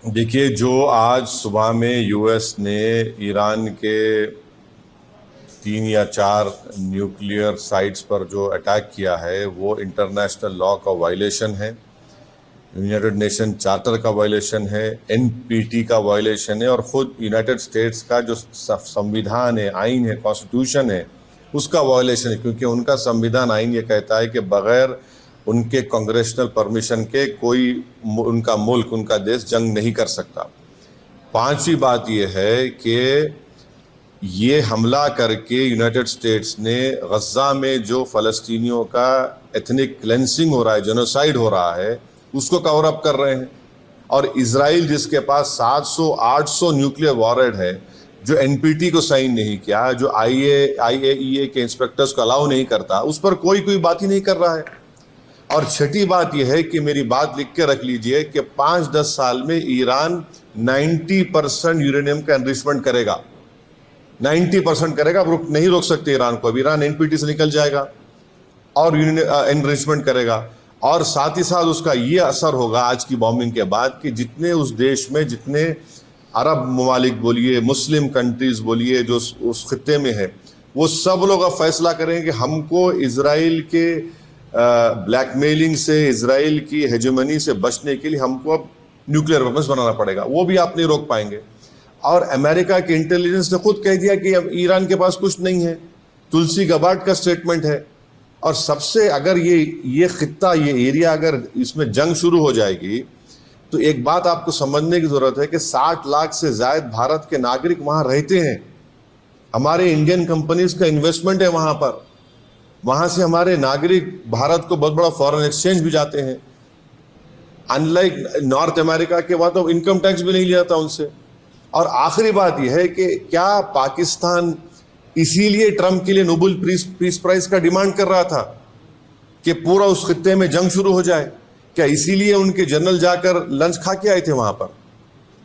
देखिए, जो आज सुबह में यूएस ने ईरान के 3 या 4 न्यूक्लियर साइट्स पर जो अटैक किया है वो इंटरनेशनल लॉ का वायलेशन है, यूनाइटेड नेशन चार्टर का वायलेशन है, एनपीटी का वायलेशन है और ख़ुद यूनाइटेड स्टेट्स का जो संविधान है, आइन है, कॉन्स्टिट्यूशन है, उसका वायलेशन है। क्योंकि उनका संविधान, आइन ये कहता है कि बग़ैर उनके कांग्रेशनल परमिशन के कोई उनका मुल्क, उनका देश जंग नहीं कर सकता। पांचवी बात यह है कि ये हमला करके यूनाइटेड स्टेट्स ने गज़ा में जो फ़लस्तीनियों का एथनिक क्लेंसिंग हो रहा है, जेनोसाइड हो रहा है, उसको कवर अप कर रहे हैं। और इजराइल जिसके पास 700-800 न्यूक्लियर वॉरहेड है, जो एनपीटी को साइन नहीं किया, जो आईएईए के इंस्पेक्टर्स को अलाउ नहीं करता, उस पर कोई बात ही नहीं कर रहा है। और छठी बात यह है कि मेरी बात लिख के रख लीजिए कि 5-10 साल में ईरान 90% यूरेनियम का एनरिचमेंट करेगा, 90% करेगा। अब नहीं रोक सकते ईरान को। अब ईरान एनपीटी से निकल जाएगा और एनरिचमेंट करेगा। और साथ ही साथ उसका ये असर होगा आज की बॉम्बिंग के बाद कि जितने उस देश में, जितने अरब ममालिक बोलिए, मुस्लिम कंट्रीज बोलिए, जो उस खित्ते में है, वो सब लोग अब फैसला करेंगे कि हमको इजराइल के ब्लैकमेलिंग से, इजराइल की हेजेमनी से बचने के लिए हमको अब न्यूक्लियर वेपन्स बनाना पड़ेगा। वो भी आप नहीं रोक पाएंगे। और अमेरिका के इंटेलिजेंस ने खुद कह दिया कि अब ईरान के पास कुछ नहीं है। तुलसी गबार्ड का स्टेटमेंट है। और सबसे, अगर ये खित्ता, ये एरिया, अगर इसमें जंग शुरू हो जाएगी तो एक बात आपको समझने की जरूरत है कि 60 लाख से ज्यादा भारत के नागरिक वहां रहते हैं। हमारे इंडियन कंपनीज का इन्वेस्टमेंट है वहां पर। वहां से हमारे नागरिक भारत को बहुत बड़ा फॉरेन एक्सचेंज भी जाते हैं। अनलाइक नॉर्थ अमेरिका के बाद तो इनकम टैक्स भी नहीं लिया जाता उनसे। और आखिरी बात यह है कि क्या पाकिस्तान इसीलिए ट्रंप के लिए नोबेल पीस प्राइज का डिमांड कर रहा था कि पूरा उस खित्ते में जंग शुरू हो जाए? क्या इसीलिए उनके जनरल जाकर लंच खा के आए थे वहां पर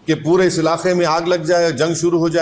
कि पूरे इस इलाके में आग लग जाए, जंग शुरू हो जाए?